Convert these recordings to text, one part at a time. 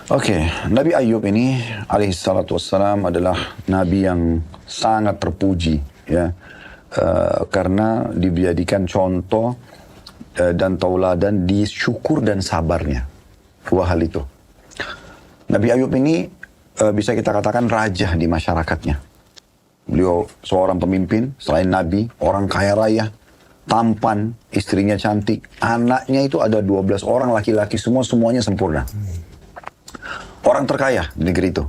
Oke, Nabi Ayub ini alaihissalatu wassalam adalah nabi yang sangat terpuji ya. Karena dijadikan contoh dan tauladan di syukur dan sabarnya. Dua hal itu. Nabi Ayub ini bisa kita katakan raja di masyarakatnya. Beliau seorang pemimpin, selain nabi, orang kaya raya, tampan, istrinya cantik, anaknya itu ada 12 orang laki-laki, semuanya sempurna. Orang terkaya di negeri itu.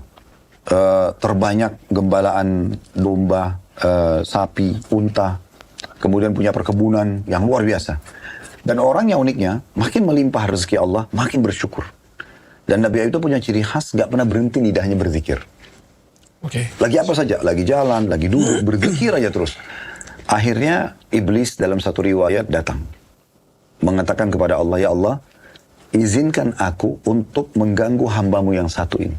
Terbanyak gembalaan domba, sapi, unta. Kemudian punya perkebunan yang luar biasa. Dan orang yang uniknya, makin melimpah rezeki Allah, makin bersyukur. Dan Nabi Ayub itu punya ciri khas, gak pernah berhenti lidahnya berzikir. Lagi apa saja, lagi jalan, lagi duduk, berzikir aja terus. Akhirnya iblis dalam satu riwayat datang. Mengatakan kepada Allah, ya Allah, izinkan aku untuk mengganggu hambamu yang satu ini.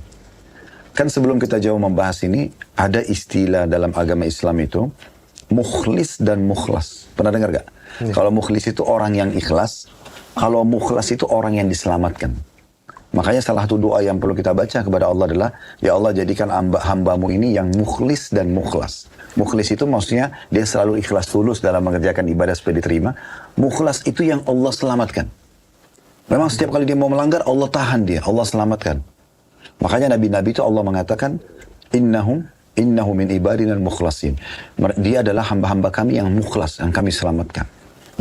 Kan sebelum kita jauh membahas ini, ada istilah dalam agama Islam itu, mukhlis dan mukhlas. Pernah dengar gak? Kalau mukhlis itu orang yang ikhlas, kalau mukhlas itu orang yang diselamatkan. Makanya salah satu doa yang perlu kita baca kepada Allah adalah, ya Allah jadikan hambamu ini yang mukhlis dan mukhlas. Mukhlis itu maksudnya dia selalu ikhlas tulus dalam mengerjakan ibadah supaya diterima. Mukhlas itu yang Allah selamatkan. Memang setiap kali dia mau melanggar, Allah tahan dia, Allah selamatkan. Makanya nabi-nabi itu Allah mengatakan, innahu min ibadina mukhlasin. Dia adalah hamba-hamba kami yang mukhlas, yang kami selamatkan.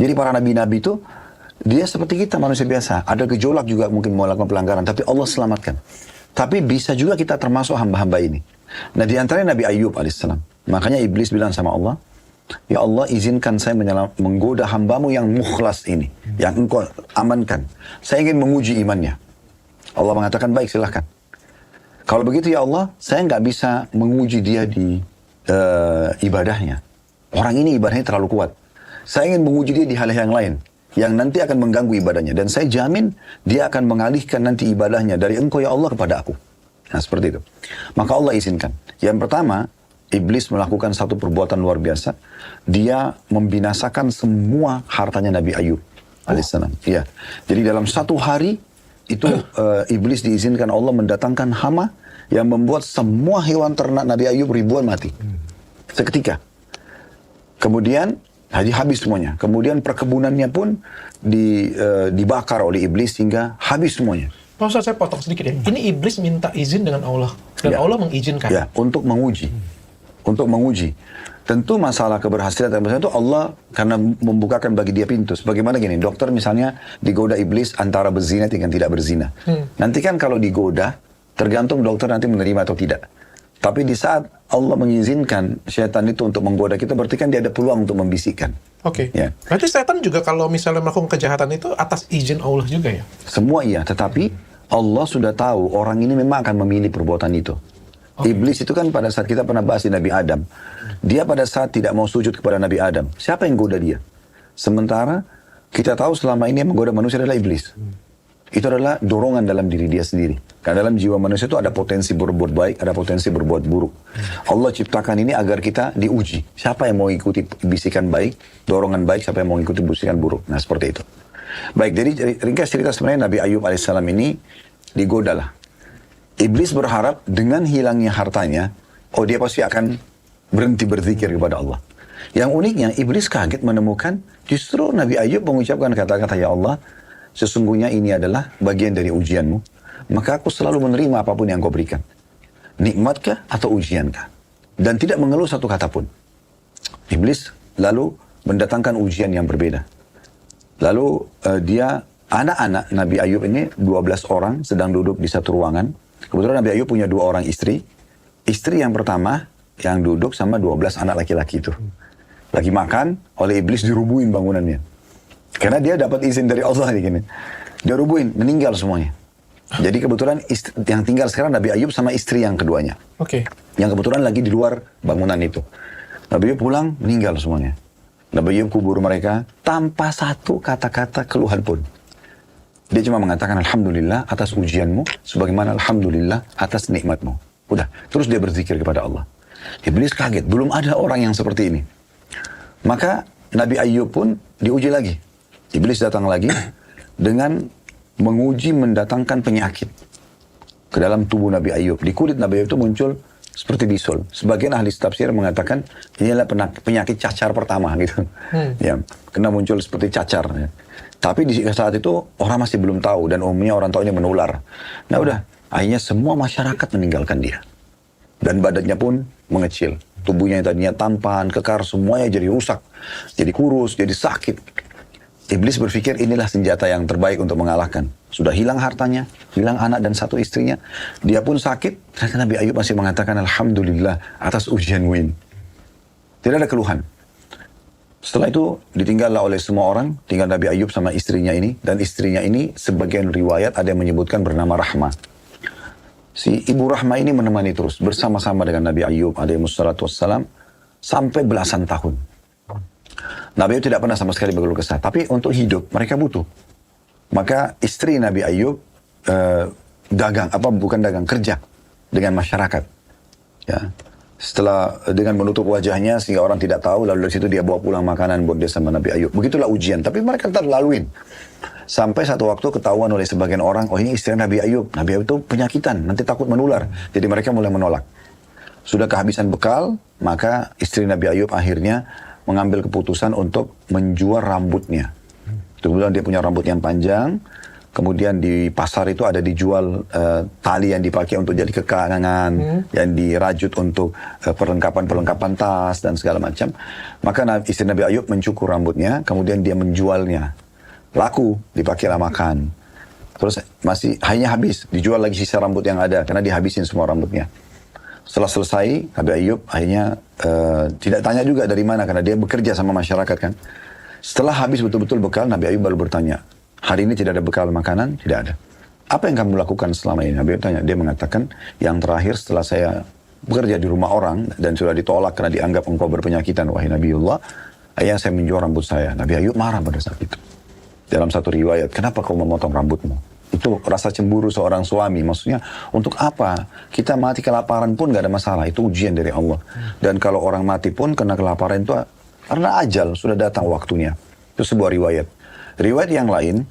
Jadi para nabi-nabi itu, dia seperti kita manusia biasa. Ada gejolak juga mungkin melakukan pelanggaran, tapi Allah selamatkan. Tapi bisa juga kita termasuk hamba-hamba ini. Nah di antaranya Nabi Ayub alaihissalam. Makanya iblis bilang sama Allah, ya Allah izinkan saya menggoda hambamu yang mukhlas ini. Yang engkau amankan. Saya ingin menguji imannya. Allah mengatakan baik silahkan. Kalau begitu ya Allah, saya nggak bisa menguji dia di ibadahnya. Orang ini ibadahnya terlalu kuat. Saya ingin menguji dia di hal-hal yang lain. Yang nanti akan mengganggu ibadahnya. Dan saya jamin dia akan mengalihkan nanti ibadahnya dari engkau ya Allah kepada aku. Nah seperti itu. Maka Allah izinkan. Yang pertama, iblis melakukan satu perbuatan luar biasa. Dia membinasakan semua hartanya Nabi Ayub alaihissalam. Iya. Jadi dalam satu hari itu iblis diizinkan Allah mendatangkan hama yang membuat semua hewan ternak Nabi Ayub ribuan mati. Seketika. Kemudian habis semuanya. Kemudian perkebunannya pun dibakar oleh iblis hingga habis semuanya. Pak Ustaz, saya potong sedikit ya. Ini iblis minta izin dengan Allah. Dan ya. Allah mengizinkan. Ya, untuk menguji. Untuk menguji. Tentu masalah keberhasilan itu Allah karena membukakan bagi dia pintu. Bagaimana gini, dokter misalnya digoda iblis antara berzina dengan tidak berzina. Nanti kan kalau digoda, tergantung dokter nanti menerima atau tidak. Tapi di saat Allah mengizinkan syaitan itu untuk menggoda kita, berarti kan dia ada peluang untuk membisikkan. Oke. Ya. Berarti setan juga kalau misalnya melakukan kejahatan itu atas izin Allah juga ya? Semua iya, tetapi Allah sudah tahu orang ini memang akan memilih perbuatan itu. Iblis itu kan pada saat kita pernah bahas di Nabi Adam. Dia pada saat tidak mau sujud kepada Nabi Adam. Siapa yang goda dia? Sementara kita tahu selama ini yang menggoda manusia adalah iblis. Itu adalah dorongan dalam diri dia sendiri. Karena dalam jiwa manusia itu ada potensi berbuat baik, ada potensi berbuat buruk. Allah ciptakan ini agar kita diuji. Siapa yang mau ikuti bisikan baik, dorongan baik, siapa yang mau ikuti bisikan buruk. Nah seperti itu. Baik, jadi ringkas cerita sebenarnya Nabi Ayub alaihissalam ini digodalah. Iblis berharap dengan hilangnya hartanya, dia pasti akan berhenti berzikir kepada Allah. Yang uniknya, iblis kaget menemukan justru Nabi Ayub mengucapkan kata-kata, ya Allah, sesungguhnya ini adalah bagian dari ujianmu, maka aku selalu menerima apapun yang kau berikan. Nikmatkah atau ujiankah? Dan tidak mengeluh satu kata pun. Iblis lalu mendatangkan ujian yang berbeda. Lalu anak-anak Nabi Ayub ini 12 orang sedang duduk di satu ruangan. Kebetulan Nabi Ayub punya 2 orang istri. Istri yang pertama yang duduk sama 12 anak laki-laki itu. Lagi makan, oleh iblis dirubuhin bangunannya. Karena dia dapat izin dari Allah nih gini. Dia rubuhin, meninggal semuanya. Jadi kebetulan yang tinggal sekarang Nabi Ayub sama istri yang keduanya. Oke. Yang kebetulan lagi di luar bangunan itu. Nabi Ayub pulang, meninggal semuanya. Nabi Ayub kubur mereka tanpa satu kata-kata keluhan pun. Dia cuma mengatakan alhamdulillah atas ujianmu, sebagaimana alhamdulillah atas nikmatmu. Udah, terus dia berzikir kepada Allah. Iblis kaget, belum ada orang yang seperti ini. Maka Nabi Ayub pun diuji lagi. Iblis datang lagi dengan menguji mendatangkan penyakit. ke dalam tubuh Nabi Ayub. Di kulit Nabi Ayub itu muncul seperti bisul. Sebagian ahli tafsir mengatakan inilah penyakit cacar pertama gitu. Ya, kena muncul seperti cacar. Ya. Tapi di saat itu orang masih belum tahu dan umumnya orang tahu ini menular. Nah udah, akhirnya semua masyarakat meninggalkan dia. Dan badannya pun mengecil. Tubuhnya yang tadinya tampan, kekar, semuanya jadi rusak. Jadi kurus, jadi sakit. Iblis berpikir inilah senjata yang terbaik untuk mengalahkan. Sudah hilang hartanya, hilang anak dan satu istrinya. Dia pun sakit. Ternyata Nabi Ayub masih mengatakan Alhamdulillah atas ujian win. Tidak ada keluhan. Setelah itu ditinggallah oleh semua orang. Tinggal Nabi Ayub sama istrinya ini. Dan istrinya ini sebagian riwayat ada yang menyebutkan bernama Rahmah. Si Ibu Rahmah ini menemani terus. Bersama-sama dengan Nabi Ayub alaihissalam. Sampai belasan tahun. Nabi Ayub tidak pernah sama sekali berkeluh kesah. Tapi untuk hidup mereka butuh. Maka istri Nabi Ayub kerja dengan masyarakat. Ya. Setelah dengan menutup wajahnya sehingga orang tidak tahu, lalu dari situ dia bawa pulang makanan buat dia sama Nabi Ayub. Begitulah ujian. Tapi mereka tetap laluin. Sampai satu waktu ketahuan oleh sebagian orang, oh ini istri Nabi Ayub. Nabi Ayub itu penyakitan, nanti takut menular. Jadi mereka mulai menolak. Sudah kehabisan bekal, maka istri Nabi Ayub akhirnya mengambil keputusan untuk menjual rambutnya. Kemudian dia punya rambut yang panjang, kemudian di pasar itu ada dijual tali yang dipakai untuk jadi kekangan, yang dirajut untuk perlengkapan-perlengkapan tas dan segala macam. Maka istri Nabi Ayub mencukur rambutnya, kemudian dia menjualnya. Laku, dipakailah makan. Terus masih hanya habis, dijual lagi sisa rambut yang ada, karena dihabisin semua rambutnya. Setelah selesai, Nabi Ayub akhirnya tidak tanya juga dari mana, karena dia bekerja sama masyarakat kan. Setelah habis betul-betul bekal, Nabi Ayub baru bertanya, hari ini tidak ada bekal makanan? Tidak ada. Apa yang kamu lakukan selama ini? Nabi Ayub tanya, dia mengatakan, yang terakhir setelah saya bekerja di rumah orang, dan sudah ditolak karena dianggap engkau berpenyakitan, wahai Nabiullah, akhirnya saya menjual rambut saya. Nabi Ayub marah pada saat itu. Dalam satu riwayat, kenapa kau memotong rambutmu? Itu rasa cemburu seorang suami. Maksudnya, untuk apa? Kita mati kelaparan pun gak ada masalah. Itu ujian dari Allah. Dan kalau orang mati pun kena kelaparan itu karena ajal, sudah datang waktunya. Itu sebuah riwayat. Riwayat yang lain,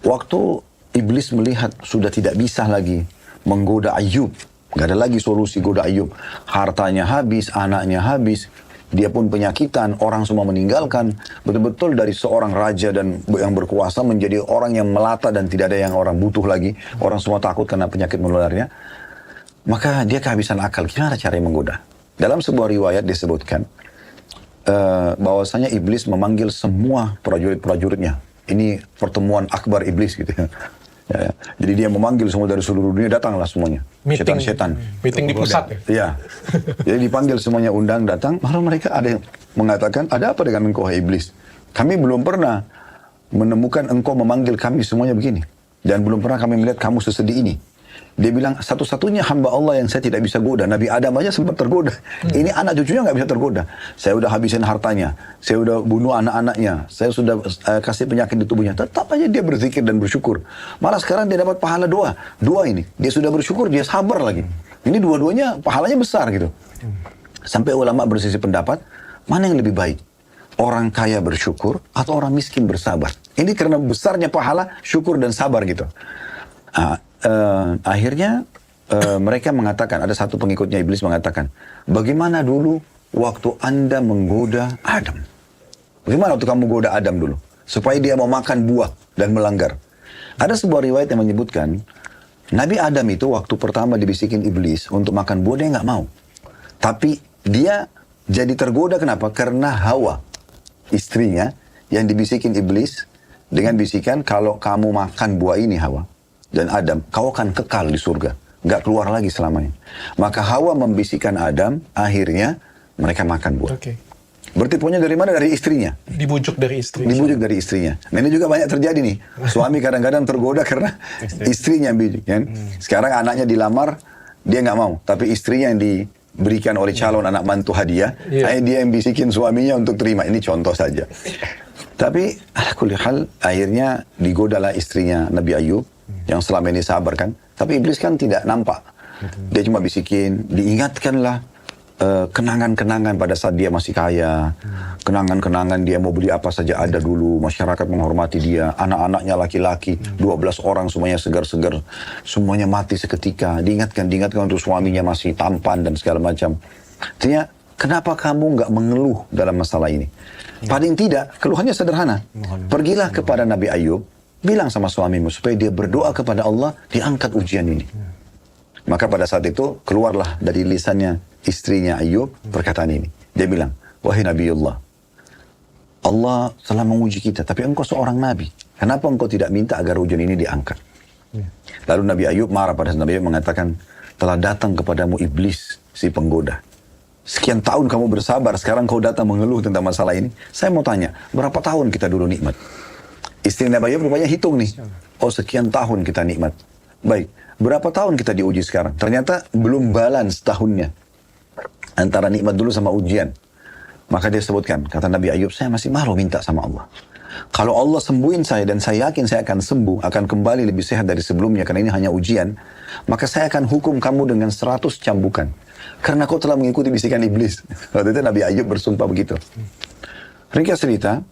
waktu iblis melihat sudah tidak bisa lagi menggoda Ayub. Gak ada lagi solusi goda Ayub. Hartanya habis, anaknya habis. Dia pun penyakitan, orang semua meninggalkan. Betul-betul dari seorang raja dan yang berkuasa menjadi orang yang melata dan tidak ada yang orang butuh lagi. Orang semua takut karena penyakit menularnya. Maka dia kehabisan akal. Gimana cara menggoda? Dalam sebuah riwayat disebutkan bahwasanya iblis memanggil semua prajurit-prajuritnya. Ini pertemuan akbar iblis gitu ya. Ya. Jadi dia memanggil semua dari seluruh dunia, datanglah semuanya. Setan-setan. Meeting di pusat ya? Iya. Jadi dipanggil semuanya, undang, datang. Malah mereka ada yang mengatakan, ada apa dengan engkau, hai iblis? Kami belum pernah menemukan engkau memanggil kami semuanya begini. Dan belum pernah kami melihat kamu sesedih ini. Dia bilang, satu-satunya hamba Allah yang saya tidak bisa goda. Nabi Adam aja sempat tergoda. Ini anak cucunya nggak bisa tergoda. Saya udah habisin hartanya. Saya udah bunuh anak-anaknya. Saya sudah kasih penyakit di tubuhnya. Tetap aja dia berzikir dan bersyukur. Malah sekarang dia dapat pahala doa. Dua ini. Dia sudah bersyukur, dia sabar lagi. Ini dua-duanya pahalanya besar gitu. Sampai ulama bersisi pendapat, mana yang lebih baik? Orang kaya bersyukur atau orang miskin bersabar? Ini karena besarnya pahala, syukur dan sabar gitu. Akhirnya mereka mengatakan, ada satu pengikutnya iblis mengatakan, bagaimana dulu waktu Anda menggoda Adam? Bagaimana waktu kamu goda Adam dulu? Supaya dia mau makan buah dan melanggar. Ada sebuah riwayat yang menyebutkan, Nabi Adam itu waktu pertama dibisikin iblis untuk makan buah, dia nggak mau. Tapi dia jadi tergoda, kenapa? Karena Hawa, istrinya, yang dibisikin iblis dengan bisikan, kalau kamu makan buah ini Hawa dan Adam, kau akan kekal di surga. Nggak keluar lagi selamanya. Maka Hawa membisikkan Adam, akhirnya mereka makan buah. Berarti punya dari mana? Dari istrinya. Dibujuk dari istrinya. Dibujuk dari istrinya. Nah ini juga banyak terjadi nih. Suami kadang-kadang tergoda karena istrinya yang bijuk. Kan? Sekarang anaknya dilamar, dia nggak mau. Tapi istrinya yang diberikan oleh calon anak mantu hadiah, dia yang bisikin suaminya untuk terima. Ini contoh saja. Tapi hal akhirnya digodalah istrinya Nabi Ayub, yang selama ini sabar kan. Tapi iblis kan tidak nampak. Dia cuma bisikin, diingatkanlah. kenangan-kenangan pada saat dia masih kaya, kenangan-kenangan dia mau beli apa saja ada dulu, masyarakat menghormati dia, anak-anaknya laki-laki, 12 orang semuanya segar-segar, semuanya mati seketika, diingatkan untuk suaminya masih tampan dan segala macam. Artinya, kenapa kamu nggak mengeluh dalam masalah ini? Paling tidak, keluhannya sederhana. Pergilah kepada Nabi Ayub, bilang sama suamimu supaya dia berdoa kepada Allah, diangkat ujian ini. Maka pada saat itu keluarlah dari lisannya istrinya Ayub perkataan ini. Dia bilang, wahai Nabiullah, Allah telah menguji kita, tapi engkau seorang Nabi. Kenapa engkau tidak minta agar ujian ini diangkat? Lalu Nabi Ayub marah pada Nabi Ayub mengatakan, telah datang kepadamu iblis si penggoda. Sekian tahun kamu bersabar, sekarang kau datang mengeluh tentang masalah ini. Saya mau tanya, berapa tahun kita dulu nikmat? Istri Nabi Ayub rupanya hitung nih. Oh sekian tahun kita nikmat. Baik, berapa tahun kita diuji sekarang? Ternyata belum balance tahunnya. Antara nikmat dulu sama ujian. Maka dia sebutkan, kata Nabi Ayub, saya masih malu minta sama Allah. Kalau Allah sembuhin saya dan saya yakin saya akan sembuh, akan kembali lebih sehat dari sebelumnya karena ini hanya ujian, maka saya akan hukum kamu dengan 100 cambukan. Karena kau telah mengikuti bisikan iblis. Waktu itu Nabi Ayub bersumpah begitu. Ringkas cerita,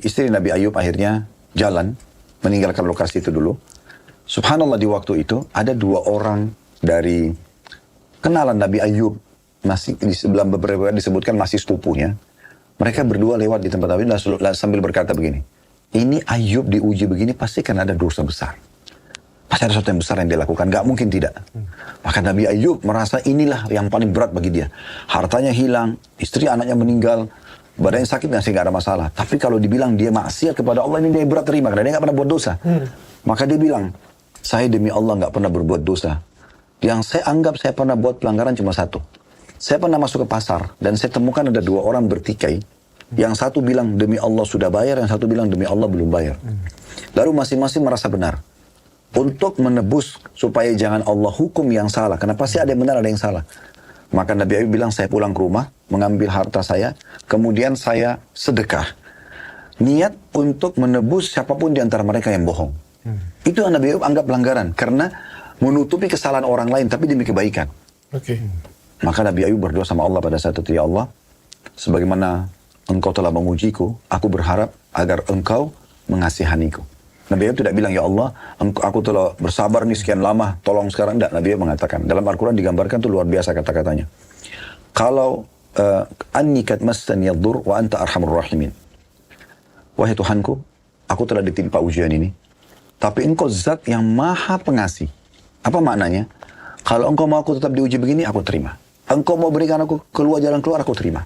istri Nabi Ayub akhirnya jalan, meninggalkan lokasi itu dulu. Subhanallah di waktu itu ada 2 orang dari kenalan Nabi Ayub, masih di sebelah beberapa disebutkan masih sepupunya. Mereka berdua lewat di tempat Nabi sambil berkata begini, ini Ayub diuji begini pasti kan ada dosa besar. Pasti ada sesuatu yang besar yang dia lakukan, gak mungkin tidak. Maka Nabi Ayub merasa inilah yang paling berat bagi dia. Hartanya hilang, istri anaknya meninggal, badannya sakit masih gak ada masalah. Tapi kalau dibilang dia maksiat kepada Allah, ini dia berat terima karena dia gak pernah buat dosa. Maka dia bilang, saya demi Allah gak pernah berbuat dosa. Yang saya anggap saya pernah buat pelanggaran cuma satu. Saya pernah masuk ke pasar dan saya temukan ada 2 orang bertikai. Yang satu bilang demi Allah sudah bayar, yang satu bilang demi Allah belum bayar. Lalu masing-masing merasa benar. Untuk menebus supaya jangan Allah hukum yang salah. Karena pasti ada yang benar, ada yang salah. Maka Nabi Ayub bilang saya pulang ke rumah, mengambil harta saya, kemudian saya sedekah. Niat untuk menebus siapapun di antara mereka yang bohong. Itu yang Nabi Ayub anggap pelanggaran. Karena menutupi kesalahan orang lain tapi demi kebaikan. Maka Nabi Ayub berdoa sama Allah pada saat itu, ya Allah, sebagaimana engkau telah mengujiku, aku berharap agar engkau mengasihaniku. Nabi Ayub tidak bilang, ya Allah, aku telah bersabar nih sekian lama, tolong sekarang. Tidak, Nabi Ayub mengatakan. Dalam Al-Quran digambarkan itu luar biasa kata-katanya. Kalau anni kad massani yadur wa anta arhamur rahimin. Wahai Tuhanku, aku telah ditimpa ujian ini, tapi engkau zat yang maha pengasih. Apa maknanya? Kalau engkau mau aku tetap diuji begini, aku terima. Engkau mau berikan aku jalan keluar, aku terima.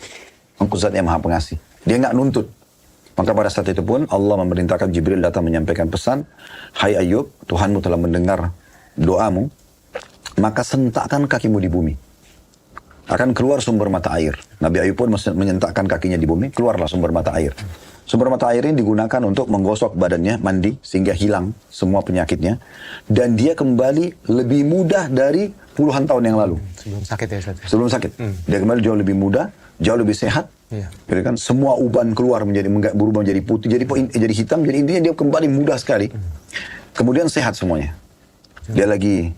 Engkau zat yang maha pengasih. Dia nggak nuntut. Maka pada saat itu pun Allah memerintahkan Jibril datang menyampaikan pesan, hai Ayub, Tuhanmu telah mendengar doamu, maka sentakkan kakimu di bumi. Akan keluar sumber mata air. Nabi Ayub pun menyentakkan kakinya di bumi, keluarlah sumber mata air. Sumber mata air ini digunakan untuk menggosok badannya, mandi, sehingga hilang semua penyakitnya. Dan dia kembali lebih mudah dari puluhan tahun yang lalu. Sebelum sakit ya Ustaz? Sebelum sakit. Dia kembali jauh lebih mudah, jauh lebih sehat. Jadi kan semua uban keluar berubah menjadi putih, jadi hitam. Jadi intinya dia kembali mudah sekali. Kemudian sehat semuanya. Dia lagi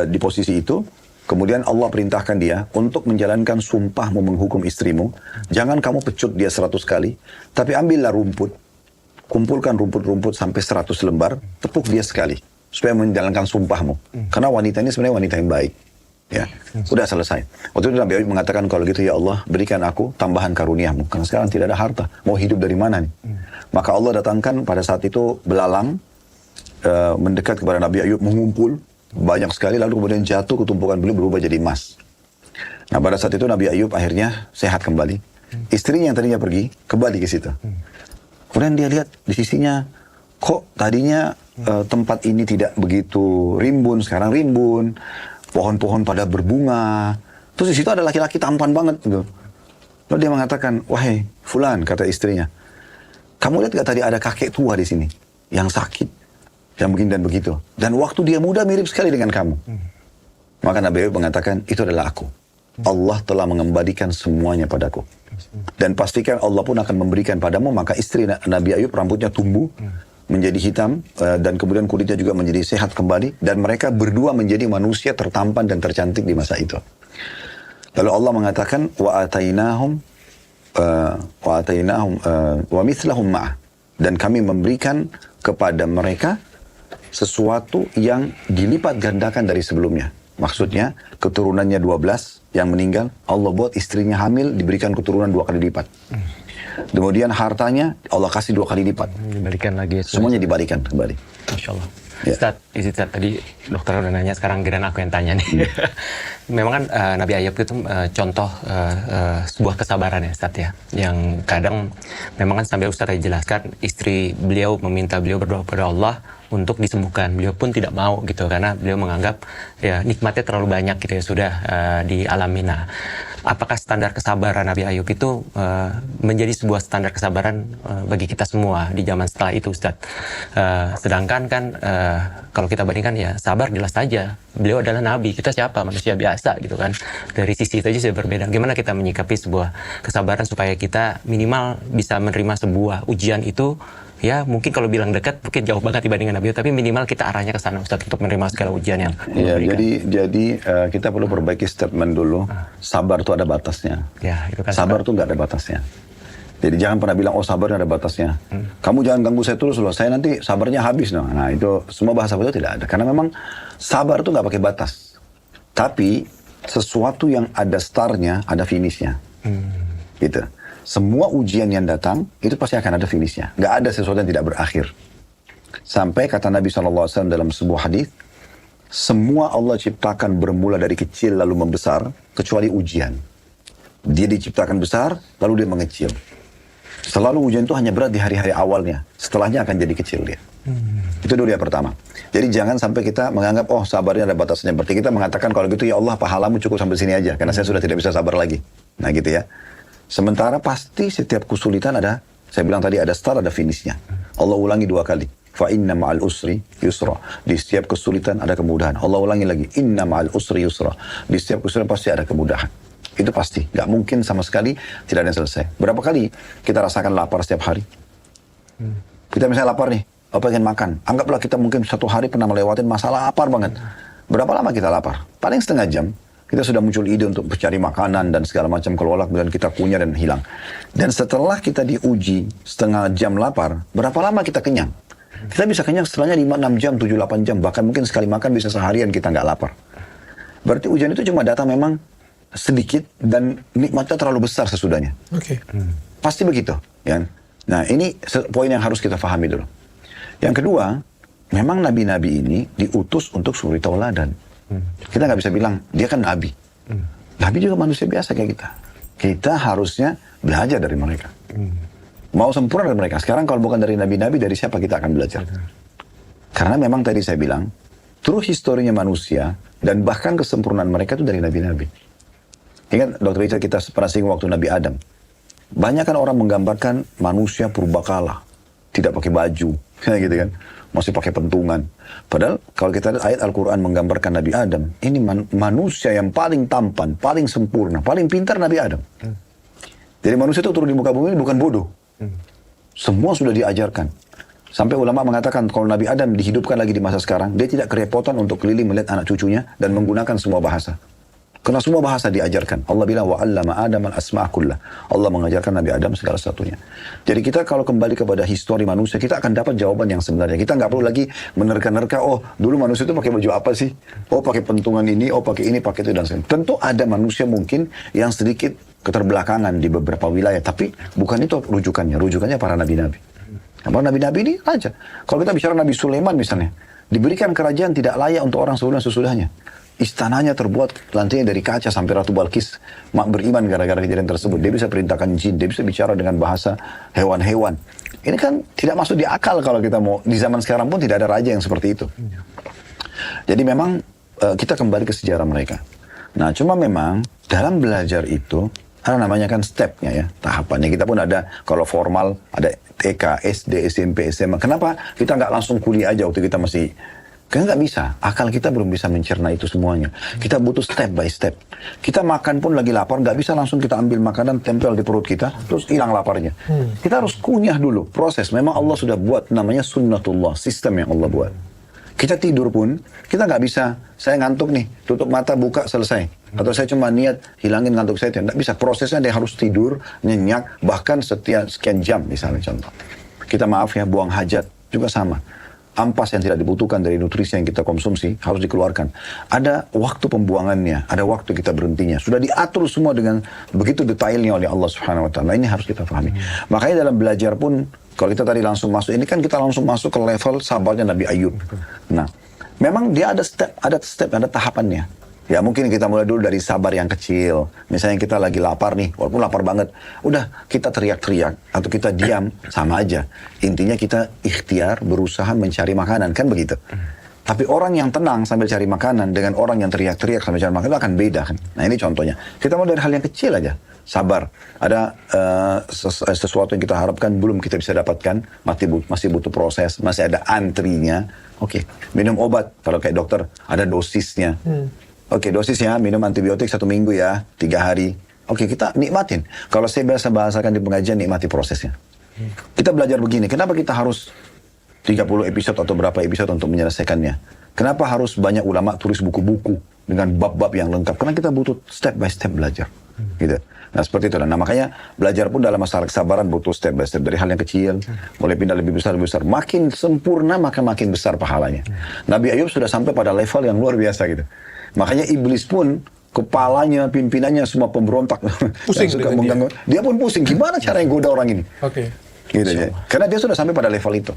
di posisi itu. Kemudian Allah perintahkan dia untuk menjalankan sumpahmu menghukum istrimu. Jangan kamu pecut dia 100 kali. Tapi ambillah rumput. Kumpulkan rumput-rumput sampai 100 lembar. Tepuk dia sekali. Supaya menjalankan sumpahmu. Karena wanita ini sebenarnya wanita yang baik. Ya, udah selesai. Waktu itu Nabi Ayub mengatakan, kalau gitu ya Allah, berikan aku tambahan karuniamu. Karena sekarang tidak ada harta. Mau hidup dari mana nih? Maka Allah datangkan pada saat itu belalang. Mendekat kepada Nabi Ayub, mengumpul. Banyak sekali, lalu kemudian jatuh ke tumpukan beliau berubah jadi emas. Nah pada saat itu Nabi Ayub akhirnya sehat kembali. Istrinya yang tadinya pergi, kembali ke situ. Kemudian dia lihat di sisinya, kok tadinya tempat ini tidak begitu rimbun, sekarang rimbun. Pohon-pohon pada berbunga. Terus di situ ada laki-laki tampan banget. Gitu. Lalu dia mengatakan, wahai Fulan, kata istrinya, kamu lihat gak tadi ada kakek tua di sini yang sakit? Yang begini dan begitu. Dan waktu dia muda mirip sekali dengan kamu. Maka Nabi Ayub mengatakan, itu adalah aku. Allah telah mengembalikan semuanya padaku. Dan pastikan Allah pun akan memberikan padamu. Maka istri Nabi Ayub rambutnya tumbuh menjadi hitam. Dan kemudian kulitnya juga menjadi sehat kembali. Dan mereka berdua menjadi manusia tertampan dan tercantik di masa itu. Lalu Allah mengatakan wa mithlahum ma'ah, dan kami memberikan kepada mereka sesuatu yang dilipat gandakan dari sebelumnya. Maksudnya keturunannya 12 yang meninggal, Allah buat istrinya hamil diberikan keturunan 2 kali lipat. Kemudian hartanya Allah kasih 2 kali lipat. Dibalikan lagi. Semuanya dibalikan kembali. Masya Allah. Ya. Ustaz, tadi dokter udah nanya, sekarang giliran aku yang tanya nih. Memang kan Nabi Ayub itu contoh sebuah kesabaran ya Ustaz ya. Yang kadang memang kan sampai Ustaz jelaskan, istri beliau meminta beliau berdoa kepada Allah untuk disembuhkan. Beliau pun tidak mau gitu, karena beliau menganggap ya nikmatnya terlalu banyak gitu ya, sudah dialami. Nah, apakah standar kesabaran Nabi Ayub itu menjadi sebuah standar kesabaran bagi kita semua di zaman setelah itu, Ustaz? Sedangkan kan kalau kita bandingkan ya, sabar jelas saja. Beliau adalah Nabi, kita siapa? Manusia biasa gitu kan. Dari sisi itu aja sudah berbeda. Gimana kita menyikapi sebuah kesabaran supaya kita minimal bisa menerima sebuah ujian itu? Ya mungkin kalau bilang dekat mungkin jauh banget dibandingkan Nabi, tapi minimal kita arahnya ke sana, Ustaz, untuk menerima segala ujian yang ya, jadi kita perlu perbaiki statement dulu. Sabar itu ada batasnya. Ya, itu kan sabar itu nggak ada batasnya. Jadi jangan pernah bilang, oh sabar ada batasnya. Kamu jangan ganggu saya terus loh, saya nanti sabarnya habis. Nah itu semua bahasa itu tidak ada. Karena memang sabar itu nggak pakai batas. Tapi sesuatu yang ada startnya, ada finishnya. Gitu. Semua ujian yang datang, itu pasti akan ada finishnya. Nggak ada sesuatu yang tidak berakhir. Sampai kata Nabi SAW dalam sebuah hadis, semua Allah ciptakan bermula dari kecil lalu membesar, kecuali ujian. Dia diciptakan besar, lalu dia mengecil. Selalu ujian itu hanya berat di hari-hari awalnya. Setelahnya akan jadi kecil dia. Itu dulu yang pertama. Jadi jangan sampai kita menganggap, oh sabarnya ada batasnya. Berarti kita mengatakan kalau gitu, ya Allah pahalamu cukup sampai sini aja. Karena saya sudah tidak bisa sabar lagi. Nah gitu ya. Sementara pasti setiap kesulitan ada, saya bilang tadi ada start, ada finishnya. Allah ulangi 2 kali. Fa inna ma'al usri yusra. Di setiap kesulitan ada kemudahan. Allah ulangi lagi. Inna ma'al usri yusra. Di setiap kesulitan pasti ada kemudahan. Itu pasti. Gak mungkin sama sekali tidak ada yang selesai. Berapa kali kita rasakan lapar setiap hari? Kita misalnya lapar nih, pengen makan. Anggaplah kita mungkin 1 hari pernah melewatin masalah lapar banget. Berapa lama kita lapar? Paling setengah jam. Kita sudah muncul ide untuk mencari makanan dan segala macam, keluar dan kita kunyah dan hilang. Dan setelah kita diuji setengah jam lapar, berapa lama kita kenyang? Kita bisa kenyang setelahnya 5-6 jam, 7-8 jam. Bahkan mungkin sekali makan bisa seharian kita nggak lapar. Berarti ujian itu cuma datang memang sedikit dan nikmatnya terlalu besar sesudahnya. Oke. Pasti begitu. Ya. Nah ini poin yang harus kita pahami dulu. Yang kedua, memang nabi-nabi ini diutus untuk suri tauladan. Kita nggak bisa bilang, dia kan Nabi. Nabi juga manusia biasa kayak kita. Kita harusnya belajar dari mereka. Mau sempurna dari mereka. Sekarang kalau bukan dari Nabi-Nabi, dari siapa kita akan belajar? Karena memang tadi saya bilang, true historinya manusia, dan bahkan kesempurnaan mereka itu dari Nabi-Nabi. Ingat Dr. Richard, kita pernah singgung waktu Nabi Adam. Banyak kan orang menggambarkan manusia purbakala. Tidak pakai baju, gitu kan. Masih pakai pentungan. Padahal kalau kita lihat ayat Al-Quran menggambarkan Nabi Adam, ini manusia yang paling tampan, paling sempurna, paling pintar Nabi Adam. Jadi manusia itu turun di muka bumi bukan bodoh. Semua sudah diajarkan. Sampai ulama mengatakan kalau Nabi Adam dihidupkan lagi di masa sekarang, dia tidak kerepotan untuk keliling melihat anak cucunya dan menggunakan semua bahasa. Karena semua bahasa diajarkan. Allah bilang, wa'allama Adam al-asma' kullah. Allah mengajarkan Nabi Adam segala satunya. Jadi kita kalau kembali kepada histori manusia, kita akan dapat jawaban yang sebenarnya. Kita nggak perlu lagi menerka-nerka, oh dulu manusia itu pakai baju apa sih? Oh pakai pentungan ini, oh pakai ini, pakai itu, dan sebagainya. Tentu ada manusia mungkin yang sedikit keterbelakangan di beberapa wilayah. Tapi bukan itu rujukannya. Rujukannya para nabi-nabi. Para nabi-nabi ini aja. Kalau kita bicara Nabi Sulaiman misalnya, diberikan kerajaan tidak layak untuk orang sebelum sesudahnya. Istananya terbuat lantainya dari kaca sampai Ratu Balkis beriman gara-gara kejadian tersebut. Dia bisa perintahkan jin, dia bisa bicara dengan bahasa hewan-hewan. Ini kan tidak masuk di akal kalau kita mau, di zaman sekarang pun tidak ada raja yang seperti itu. Jadi memang kita kembali ke sejarah mereka. Nah cuma memang dalam belajar itu, ada namanya kan stepnya ya, tahapannya. Kita pun ada, kalau formal ada TK, SD, SMP, SMA. Kenapa kita nggak langsung kuliah aja waktu kita masih... Karena nggak bisa, akal kita belum bisa mencerna itu semuanya. Kita butuh step by step. Kita makan pun lagi lapar, nggak bisa langsung kita ambil makanan, tempel di perut kita, terus hilang laparnya. Kita harus kunyah dulu, proses. Memang Allah sudah buat, namanya sunnatullah, sistem yang Allah buat. Kita tidur pun, kita nggak bisa, saya ngantuk nih, tutup mata, buka, selesai. Atau saya cuma niat hilangin ngantuk saya, tidak bisa. Prosesnya dia harus tidur, nyenyak, bahkan setiap sekian jam misalnya contoh. Kita maaf ya, buang hajat juga sama. Ampas yang tidak dibutuhkan dari nutrisi yang kita konsumsi harus dikeluarkan. Ada waktu pembuangannya, ada waktu kita berhentinya. Sudah diatur semua dengan begitu detailnya oleh Allah Subhanahu Wa Taala. Ini harus kita pahami. Makanya dalam belajar pun, kalau kita tadi langsung masuk, ini kan kita langsung masuk ke level sabarnya Nabi Ayub. Nah, memang dia ada step, ada tahapannya. Ya mungkin kita mulai dulu dari sabar yang kecil. Misalnya kita lagi lapar nih, walaupun lapar banget. Udah kita teriak-teriak atau kita diam, sama aja. Intinya kita ikhtiar berusaha mencari makanan, kan begitu. Tapi orang yang tenang sambil cari makanan dengan orang yang teriak-teriak sambil cari makanan itu akan beda kan. Nah ini contohnya. Kita mulai dari hal yang kecil aja. Sabar. Ada sesuatu yang kita harapkan belum kita bisa dapatkan. Masih butuh proses. Masih ada antrinya. Oke. Minum obat. Kalau kayak dokter ada dosisnya. Oke, dosisnya minum antibiotik 1 minggu ya, 3 hari. Oke, kita nikmatin. Kalau saya biasa bahasakan di pengajian, nikmati prosesnya. Kita belajar begini, kenapa kita harus 30 episode atau berapa episode untuk menyelesaikannya? Kenapa harus banyak ulama tulis buku-buku dengan bab-bab yang lengkap? Karena kita butuh step by step belajar. Gitu. Nah seperti itu. Nah makanya belajar pun dalam masalah kesabaran butuh step by step. Dari hal yang kecil, mulai pindah lebih besar. Makin sempurna, maka makin besar pahalanya. Nabi Ayub sudah sampai pada level yang luar biasa gitu. Makanya iblis pun kepalanya, pimpinannya semua pemberontak Pusing yang suka dengan mengganggu. Dia pun pusing. Gimana cara yang goda orang ini? Oke. Gitu ya. Karena dia sudah sampai pada level itu.